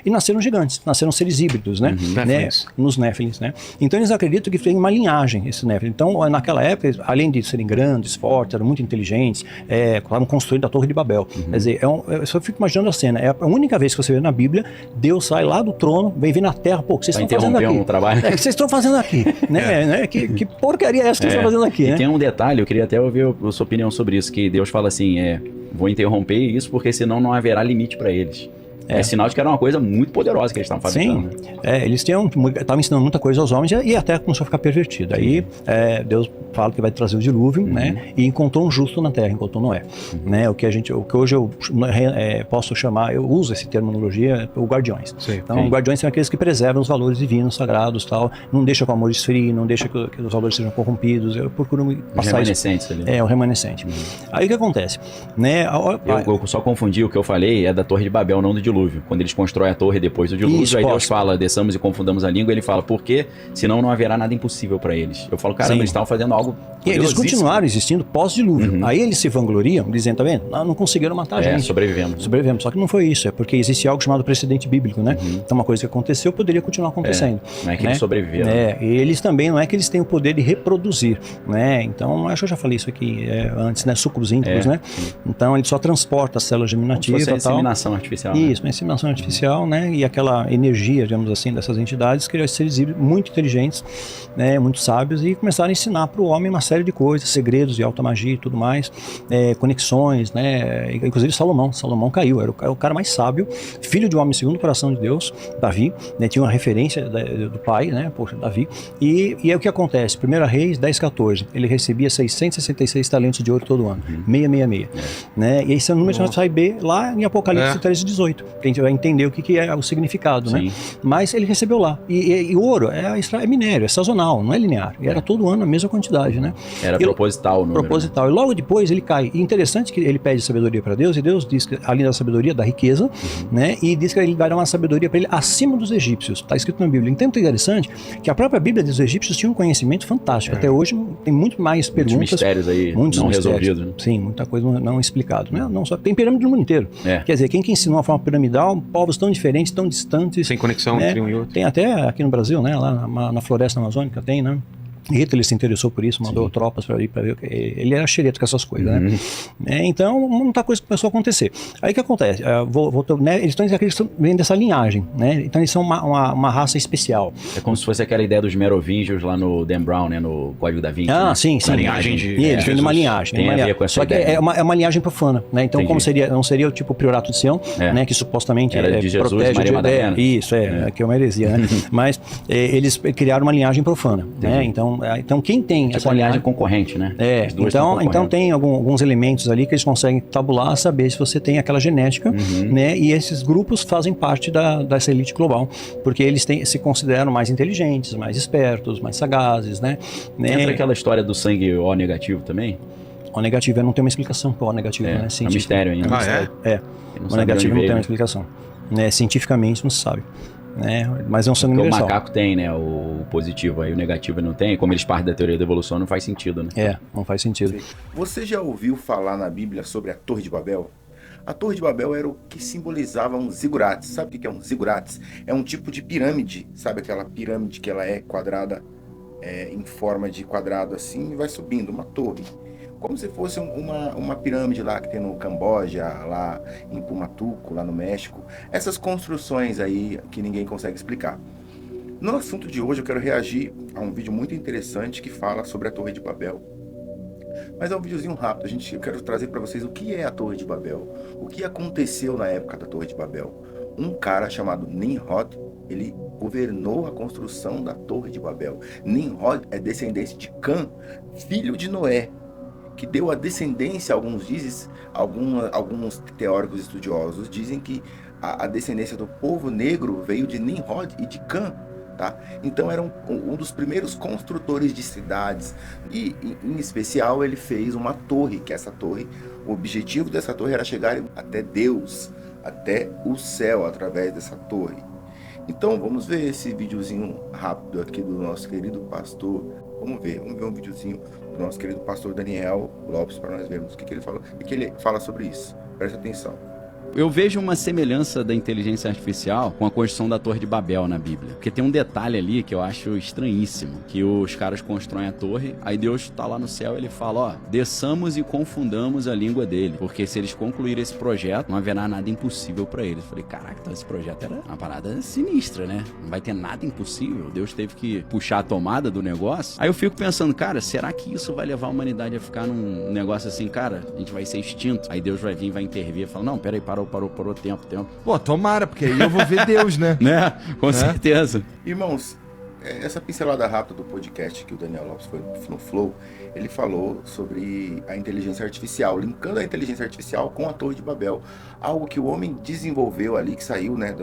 e nasceram gigantes, nasceram seres híbridos, né? Nos Néfilins, né? Então eles acreditam que tem uma linhagem, esse Néfilin. Então, naquela época, além de serem grandes, fortes, eram muito inteligentes, estavam construindo a Torre de Babel. Quer dizer, eu só fico imaginando a cena. É a única vez que você vê na Bíblia, Deus sai lá do trono, vem vir na terra, pô, o que vocês estão fazendo aqui? Um trabalho. O que vocês estão fazendo aqui? né? Que porcaria é essa que vocês estão fazendo aqui? E né? tem um detalhe, eu queria até ouvir a sua opinião sobre isso, que Deus fala assim, vou interromper isso porque senão não haverá limite para eles. É sinal de que era uma coisa muito poderosa que eles estavam fazendo. Sim, eles estavam ensinando muita coisa aos homens e até começou a ficar pervertido. Aí Deus fala que vai trazer o dilúvio, né? E encontrou um justo na terra, encontrou Noé. Né? O que hoje eu posso chamar, eu uso essa terminologia, o guardiões. Então, guardiões são aqueles que preservam os valores divinos, sagrados, tal, não deixa que o amor esfrie, não deixa que os valores sejam corrompidos. Eu procuro passar remanescentes isso. O remanescente. Aí o que acontece? Né? Eu só confundi o que eu falei, da Torre de Babel, não do dilúvio. Quando eles constroem a torre depois do dilúvio, aí Deus fala, desçamos e confundamos a língua, ele fala, por quê? Senão não haverá nada impossível para eles. Eu falo, caramba, eles estavam fazendo algo e eles continuaram existindo pós-dilúvio. Aí eles se vangloriam, dizendo, tá vendo? Não conseguiram matar a gente. Sobrevivemos. Só que não foi isso, é porque existe algo chamado precedente bíblico, né? Então uma coisa que aconteceu poderia continuar acontecendo. Não é que eles sobreviveram. E eles também, não é que eles têm o poder de reproduzir, né? Então, acho que eu já falei isso aqui antes, né? Sucubos íntegros, né? Então, ele só transporta a célula germinativa e tal. Inseminação artificial. Isso, uma inseminação artificial, né? E aquela energia, digamos assim, dessas entidades, criou seres muito inteligentes, né? Muito sábios, e começaram a ensinar para o homem uma série de coisas, segredos de alta magia e tudo mais, conexões, né? Inclusive Salomão caiu, era o cara mais sábio, filho de um homem segundo o coração de Deus, Davi, né? Tinha uma referência do pai, né? Poxa, Davi, e é o que acontece, 1 Reis 10:14, ele recebia 666 talentos de ouro todo ano, 666, né? E esse é o número que a gente vai ver lá em Apocalipse 13:18, que a gente vai entender o que é o significado, né? Mas ele recebeu lá, e ouro é minério, é sazonal, não é linear, e era todo ano a mesma quantidade, né? Era proposital o número. Proposital, e logo depois ele cai, e interessante que ele pede sabedoria para Deus, e Deus diz que, além da sabedoria, da riqueza, né? E diz que ele dará uma sabedoria para ele acima dos egípcios, está escrito na Bíblia. Então é interessante que a própria Bíblia dos egípcios tinha um conhecimento fantástico, até hoje tem muito mais perguntas. Muitos mistérios aí não resolvidos. Né? Sim, muita coisa não explicado, né? Não só, tem pirâmide no mundo inteiro. Quer dizer, quem que ensinou a forma piramidal, povos tão diferentes, tão distantes. Sem conexão entre um e outro. Tem até aqui no Brasil, né? Lá na floresta amazônica tem, né? Hitler se interessou por isso, mandou tropas para ir para ver. Ele era xereto com essas coisas, né? Então, muita coisa começou a acontecer. Aí o que acontece? Né, eles vêm dessa linhagem, né? Então eles são uma raça especial. É como se fosse aquela ideia dos merovingios lá no Dan Brown, né? No Código da Vinci. Sim. A linhagem de eles vêm de uma linhagem. Tem a ver com essa Só que é uma linhagem profana, né? Então, como não seria o tipo o Priorato de Sião, né? Que supostamente era de Jesus, protege Maria Madalena. Isso, que é uma heresia, né? Mas eles criaram uma linhagem profana, né? Então quem tem essa linhagem concorrente, né? Então tem alguns elementos ali que eles conseguem tabular, saber se você tem aquela genética, né? E esses grupos fazem parte dessa elite global, porque eles se consideram mais inteligentes, mais espertos, mais sagazes, né? Entra aquela história do sangue O negativo também? O negativo não tem uma explicação para o negativo, né? É um mistério ainda. O negativo não tem uma explicação. Né? Cientificamente não se sabe. Mas é um sangue universal. O macaco tem, né? O positivo, aí o negativo não tem. Como eles partem da teoria da evolução, não faz sentido, né? Não faz sentido. Você já ouviu falar na Bíblia sobre a Torre de Babel? A Torre de Babel era o que simbolizava um zigurates. Sabe o que é um zigurates? É um tipo de pirâmide. Sabe aquela pirâmide que ela é quadrada, em forma de quadrado assim, e vai subindo, uma torre. Como se fosse uma pirâmide lá que tem no Camboja, lá em Pumatuco, lá no México. Essas construções aí que ninguém consegue explicar. No assunto de hoje eu quero reagir a um vídeo muito interessante que fala sobre a Torre de Babel. Mas é um videozinho rápido, eu quero trazer para vocês o que é a Torre de Babel. O que aconteceu na época da Torre de Babel. Um cara chamado Nimrod, ele governou a construção da Torre de Babel. Nimrod é descendente de Cã, filho de Noé, que deu a descendência, alguns teóricos estudiosos dizem que a descendência do povo negro veio de Nimrod e de Cã, tá? Então era um dos primeiros construtores de cidades, e em especial ele fez uma torre, que essa torre, o objetivo dessa torre era chegar até Deus, até o céu através dessa torre. Então vamos ver esse videozinho rápido aqui do nosso querido pastor. Vamos ver um videozinho do nosso querido pastor Daniel Lopes para nós vermos o que ele fala sobre isso. Preste atenção. Eu vejo uma semelhança da inteligência artificial com a construção da Torre de Babel na Bíblia. Porque tem um detalhe ali que eu acho estranhíssimo, que os caras constroem a torre, aí Deus tá lá no céu e ele fala, ó, desçamos e confundamos a língua dele, porque se eles concluírem esse projeto, não haverá nada impossível pra eles. Eu falei, caraca, então esse projeto era uma parada sinistra, né? Não vai ter nada impossível. Deus teve que puxar a tomada do negócio. Aí eu fico pensando, cara, será que isso vai levar a humanidade a ficar num negócio assim, cara, a gente vai ser extinto? Aí Deus vai vir, vai intervir e falar, não, peraí, parou, tempo. Pô, tomara, porque aí eu vou ver Deus, né? Né? Com certeza. Irmãos, essa pincelada rápida do podcast que o Daniel Lopes foi no Flow, ele falou sobre a inteligência artificial, linkando a inteligência artificial com a Torre de Babel. Algo que o homem desenvolveu ali, que saiu, né,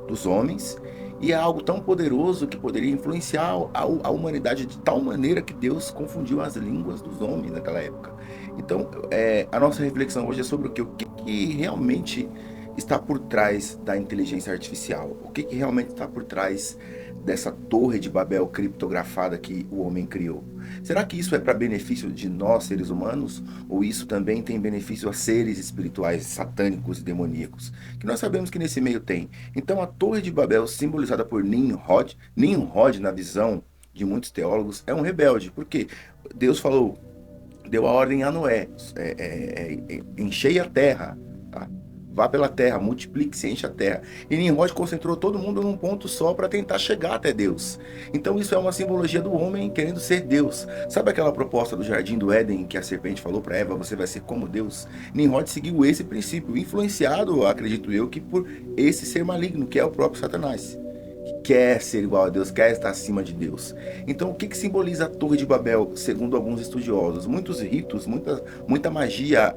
dos homens, e é algo tão poderoso que poderia influenciar a humanidade de tal maneira que Deus confundiu as línguas dos homens naquela época. Então, a nossa reflexão hoje é sobre o que realmente está por trás da inteligência artificial, o que realmente está por trás dessa Torre de Babel criptografada que o homem criou. Será que isso é para benefício de nós, seres humanos, ou isso também tem benefício a seres espirituais, satânicos e demoníacos? Que nós sabemos que nesse meio tem. Então a Torre de Babel, simbolizada por Nimrod na visão de muitos teólogos, é um rebelde. Por quê? Deus falou, deu a ordem a Noé, enchei a terra, tá? Vá pela terra, multiplique-se, enche a terra. E Nimrod concentrou todo mundo num ponto só para tentar chegar até Deus. Então isso é uma simbologia do homem querendo ser Deus. Sabe aquela proposta do Jardim do Éden que a serpente falou para Eva, você vai ser como Deus? Nimrod seguiu esse princípio, influenciado, acredito eu, que por esse ser maligno, que é o próprio Satanás. Que quer ser igual a Deus, quer estar acima de Deus. Então o que simboliza a Torre de Babel, segundo alguns estudiosos? Muitos ritos, muita magia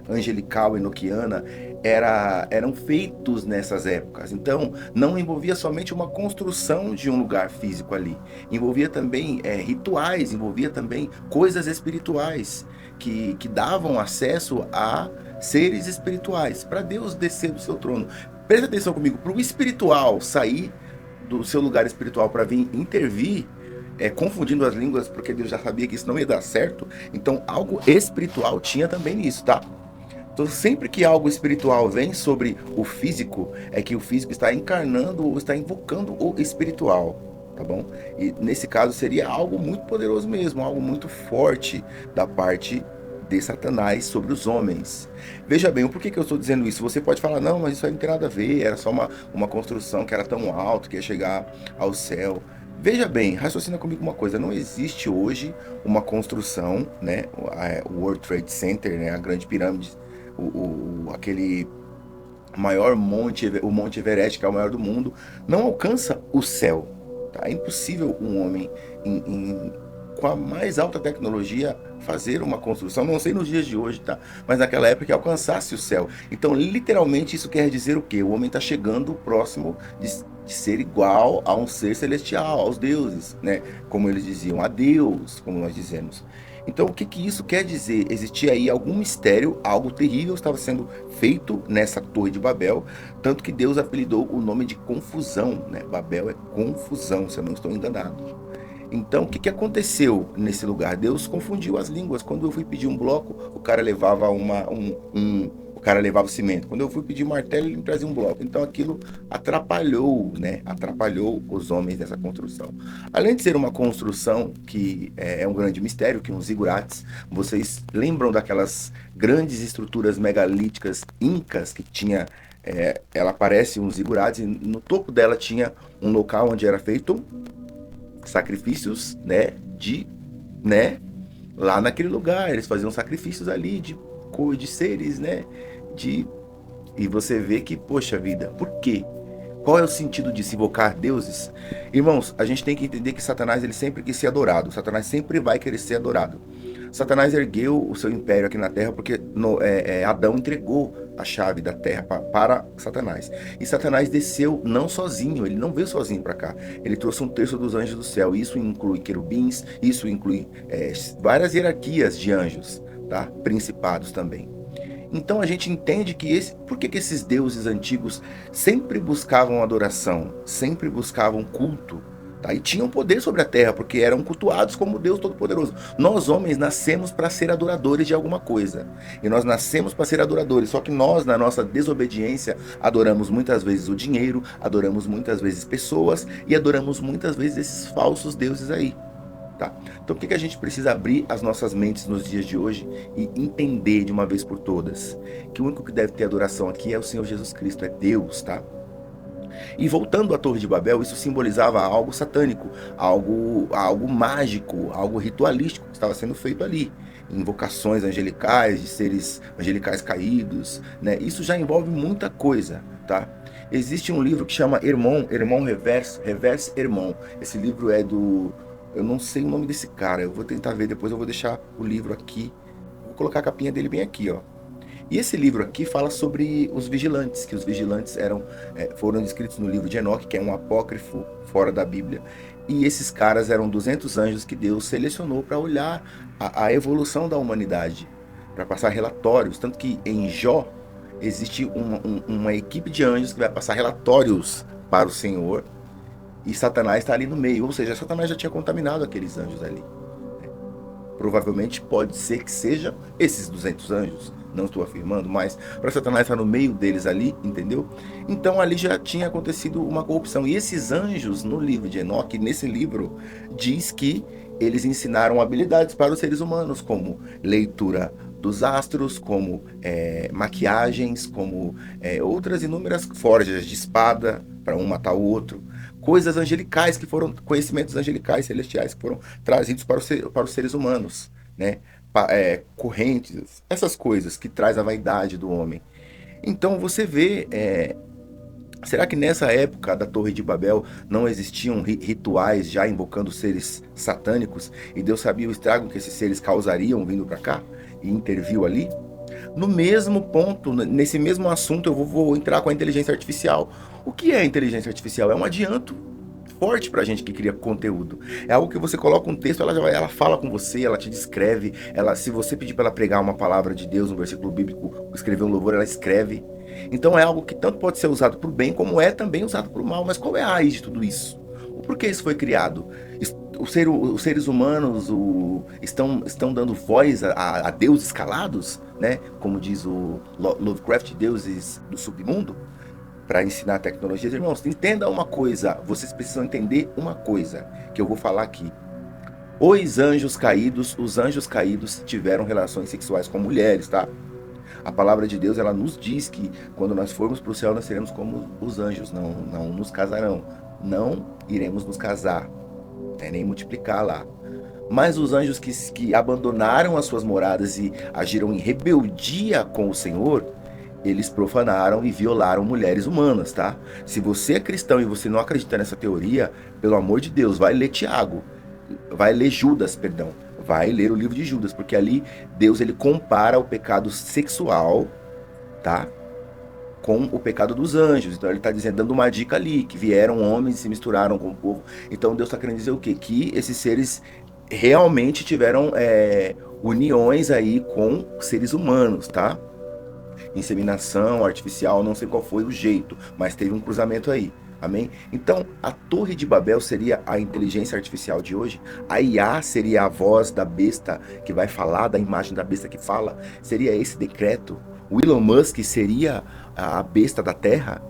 angelical, enoquiana, eram feitos nessas épocas. Então não envolvia somente uma construção de um lugar físico ali, envolvia também rituais, envolvia também coisas espirituais que davam acesso a seres espirituais, para Deus descer do seu trono. Presta atenção comigo, para o espiritual sair do seu lugar espiritual para vir intervir, confundindo as línguas, porque Deus já sabia que isso não ia dar certo, então algo espiritual tinha também nisso, tá? Então sempre que algo espiritual vem sobre o físico, é que o físico está encarnando ou está invocando o espiritual, tá bom? E nesse caso seria algo muito poderoso mesmo, algo muito forte da parte de Satanás sobre os homens. Veja bem, por que eu estou dizendo isso? Você pode falar, não, mas isso aí não tem nada a ver, era só uma construção que era tão alto que ia chegar ao céu. Veja bem, raciocina comigo uma coisa, não existe hoje uma construção, né, o World Trade Center, né, a grande pirâmide, aquele maior monte, o Monte Everest, que é o maior do mundo, não alcança o céu. Tá? É impossível um homem com a mais alta tecnologia fazer uma construção, não sei nos dias de hoje, tá? Mas naquela época que alcançasse o céu. Então, literalmente, isso quer dizer o quê? O homem está chegando próximo de ser igual a um ser celestial, aos deuses, né? Como eles diziam, a Deus, como nós dizemos. Então, o que isso quer dizer? Existia aí algum mistério, algo terrível estava sendo feito nessa Torre de Babel, tanto que Deus apelidou o nome de confusão, né? Babel é confusão, se eu não estou enganado. Então, o que aconteceu nesse lugar? Deus confundiu as línguas. Quando eu fui pedir um bloco, o cara levava o cara levava o cimento. Quando eu fui pedir um martelo, ele me trazia um bloco. Então, aquilo atrapalhou, né? Atrapalhou os homens nessa construção. Além de ser uma construção que é um grande mistério, que uns zigurates, vocês lembram daquelas grandes estruturas megalíticas incas que tinha... ela parece um zigurate, e no topo dela tinha um local onde era feito sacrifícios, lá naquele lugar, eles faziam sacrifícios ali de seres, e você vê que, poxa vida, por quê? Qual é o sentido de se invocar deuses? Irmãos, a gente tem que entender que Satanás, ele sempre quis ser adorado, Satanás sempre vai querer ser adorado. Satanás ergueu o seu império aqui na Terra porque Adão entregou a chave da Terra para Satanás. E Satanás desceu não sozinho, ele não veio sozinho para cá. Ele trouxe 1/3 dos anjos do céu. Isso inclui querubins, isso inclui várias hierarquias de anjos, tá? Principados também. Então a gente entende que por que esses deuses antigos sempre buscavam adoração, sempre buscavam culto? Tá? E tinham poder sobre a terra, porque eram cultuados como Deus Todo-Poderoso. Nós, homens, nascemos para ser adoradores de alguma coisa. E nós nascemos para ser adoradores. Só que nós, na nossa desobediência, adoramos muitas vezes o dinheiro, adoramos muitas vezes pessoas e adoramos muitas vezes esses falsos deuses aí. Tá? Então, por que a gente precisa abrir as nossas mentes nos dias de hoje e entender de uma vez por todas que o único que deve ter adoração aqui é o Senhor Jesus Cristo, é Deus, tá? E voltando à Torre de Babel, isso simbolizava algo satânico, algo mágico, algo ritualístico que estava sendo feito ali. Invocações angelicais, de seres angelicais caídos, né? Isso já envolve muita coisa, tá? Existe um livro que chama Irmão Reverse Irmão. Esse livro é do... Eu não sei o nome desse cara, eu vou tentar ver, depois eu vou deixar o livro aqui. Vou colocar a capinha dele bem aqui, ó. E esse livro aqui fala sobre os vigilantes, que os vigilantes foram descritos no livro de Enoque, que é um apócrifo fora da Bíblia. E esses caras eram 200 anjos que Deus selecionou para olhar a evolução da humanidade, para passar relatórios. Tanto que em Jó existe uma equipe de anjos que vai passar relatórios para o Senhor, e Satanás está ali no meio. Ou seja, Satanás já tinha contaminado aqueles anjos ali. Provavelmente pode ser que seja esses 200 anjos, não estou afirmando, mas para Satanás estar no meio deles ali, entendeu? Então ali já tinha acontecido uma corrupção. E esses anjos, no livro de Enoque, nesse livro, diz que eles ensinaram habilidades para os seres humanos, como leitura dos astros, como maquiagens, como outras inúmeras forjas de espada para um matar o outro. Coisas angelicais que foram, conhecimentos angelicais, celestiais, que foram trazidos para os seres humanos, né? Correntes, essas coisas que traz a vaidade do homem. Então você vê, será que nessa época da Torre de Babel não existiam rituais já invocando seres satânicos e Deus sabia o estrago que esses seres causariam vindo para cá e interviu ali? No mesmo ponto, nesse mesmo assunto, eu vou entrar com a inteligência artificial. O que é inteligência artificial? É um adianto forte pra gente que cria conteúdo. É algo que você coloca um texto, ela fala com você, ela te descreve, se você pedir para ela pregar uma palavra de Deus, um versículo bíblico, escrever um louvor, ela escreve. Então é algo que tanto pode ser usado por bem, como é também usado por mal. Mas qual é a raiz de tudo isso? Por que isso foi criado? Os seres humanos estão dando voz a deuses calados, né? Como diz o Lovecraft, deuses do submundo, para ensinar tecnologias. Irmãos, entenda uma coisa, vocês precisam entender uma coisa, que eu vou falar aqui. Os anjos caídos tiveram relações sexuais com mulheres, tá? A palavra de Deus, ela nos diz que quando nós formos para o céu, nós seremos como os anjos, não nos casarão. Não iremos nos casar, nem multiplicar lá. Mas os anjos que abandonaram as suas moradas e agiram em rebeldia com o Senhor, eles profanaram e violaram mulheres humanas, tá? Se você é cristão e você não acredita nessa teoria, pelo amor de Deus, vai ler Judas, vai ler o livro de Judas, porque ali Deus ele compara o pecado sexual, tá? Com o pecado dos anjos. Então ele está dizendo, dando uma dica ali, que vieram homens e se misturaram com o povo. Então Deus está querendo dizer o quê? Que esses seres realmente tiveram uniões aí com seres humanos, tá? Inseminação artificial, não sei qual foi o jeito, mas teve um cruzamento aí. Amém? Então, a Torre de Babel seria a inteligência artificial de hoje. A IA seria a voz da besta que vai falar, da imagem da besta que fala. Seria esse decreto. O Elon Musk seria a besta da Terra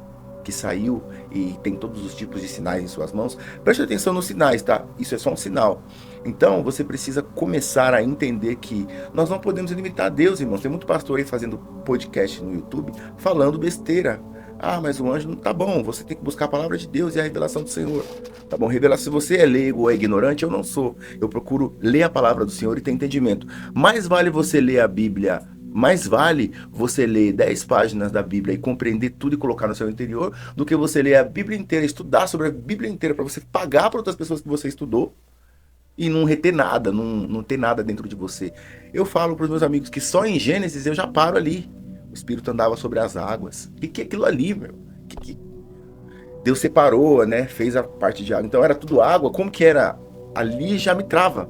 que saiu e tem todos os tipos de sinais em suas mãos. Preste atenção nos sinais, tá? Isso é só um sinal. Então, você precisa começar a entender que nós não podemos limitar Deus, irmãos. Tem muito pastor aí fazendo podcast no YouTube falando besteira. Ah, mas o anjo não tá bom, você tem que buscar a palavra de Deus e a revelação do Senhor. Tá bom, revelação, se você é leigo ou é ignorante, eu não sou. Eu procuro ler a palavra do Senhor e ter entendimento. Mais vale você ler a Bíblia, mais vale você ler 10 páginas da Bíblia e compreender tudo e colocar no seu interior, do que você ler a Bíblia inteira, estudar sobre a Bíblia inteira para você pagar para outras pessoas que você estudou e não reter nada, não ter nada dentro de você. Eu falo para os meus amigos que só em Gênesis eu já paro ali. O Espírito andava sobre as águas. O que é aquilo ali, meu? Deus separou, né? Fez a parte de água. Então era tudo água. Como que era? Ali já me trava.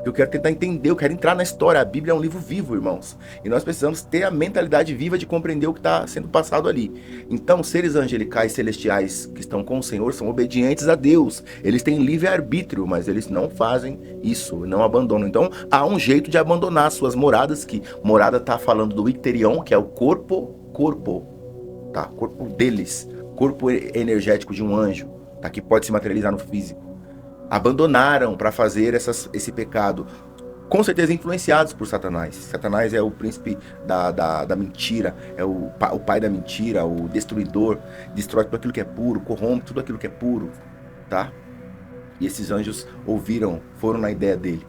porque eu quero tentar entender, eu quero entrar na história. A Bíblia é um livro vivo, irmãos, e nós precisamos ter a mentalidade viva de compreender o que está sendo passado ali. Então, seres angelicais celestiais que estão com o Senhor são obedientes a Deus, eles têm livre-arbítrio, mas eles não fazem isso, não abandonam. Então, há um jeito de abandonar suas moradas, que morada está falando do icterion, que é o corpo deles, corpo energético de um anjo, tá? Que pode se materializar no físico. Abandonaram para fazer esse pecado, com certeza influenciados por Satanás. Satanás é o príncipe da mentira, é o pai da mentira, o destruidor, destrói tudo aquilo que é puro, corrompe tudo aquilo que é puro, tá? E esses anjos foram na ideia dele.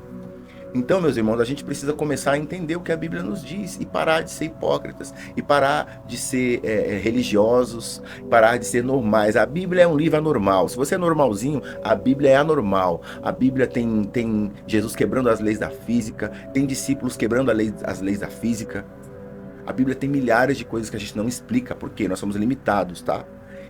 Então, meus irmãos, a gente precisa começar a entender o que a Bíblia nos diz e parar de ser hipócritas, e parar de ser religiosos, parar de ser normais. A Bíblia é um livro anormal. Se você é normalzinho, a Bíblia é anormal. A Bíblia tem Jesus quebrando as leis da física, tem discípulos quebrando as leis da física. A Bíblia tem milhares de coisas que a gente não explica, porque nós somos limitados, tá?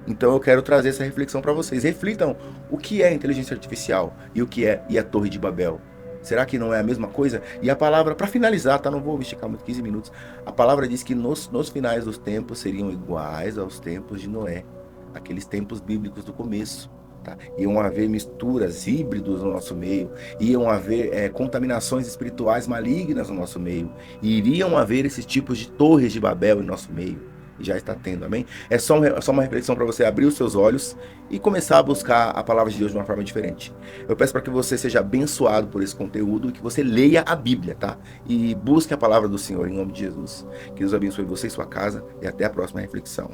Então eu quero trazer essa reflexão para vocês. Reflitam o que é inteligência artificial e o que é a Torre de Babel. Será que não é a mesma coisa? E a palavra, para finalizar, tá? Não vou esticar muito, 15 minutos. A palavra diz que nos finais dos tempos seriam iguais aos tempos de Noé. Aqueles tempos bíblicos do começo, tá? Iam haver misturas, híbridos no nosso meio. Iam haver contaminações espirituais malignas no nosso meio. E iriam haver esses tipos de torres de Babel em nosso meio. E já está tendo, amém? É só uma reflexão para você abrir os seus olhos e começar a buscar a palavra de Deus de uma forma diferente. Eu peço para que você seja abençoado por esse conteúdo e que você leia a Bíblia, tá? E busque a palavra do Senhor em nome de Jesus. Que Deus abençoe você e sua casa e até a próxima reflexão.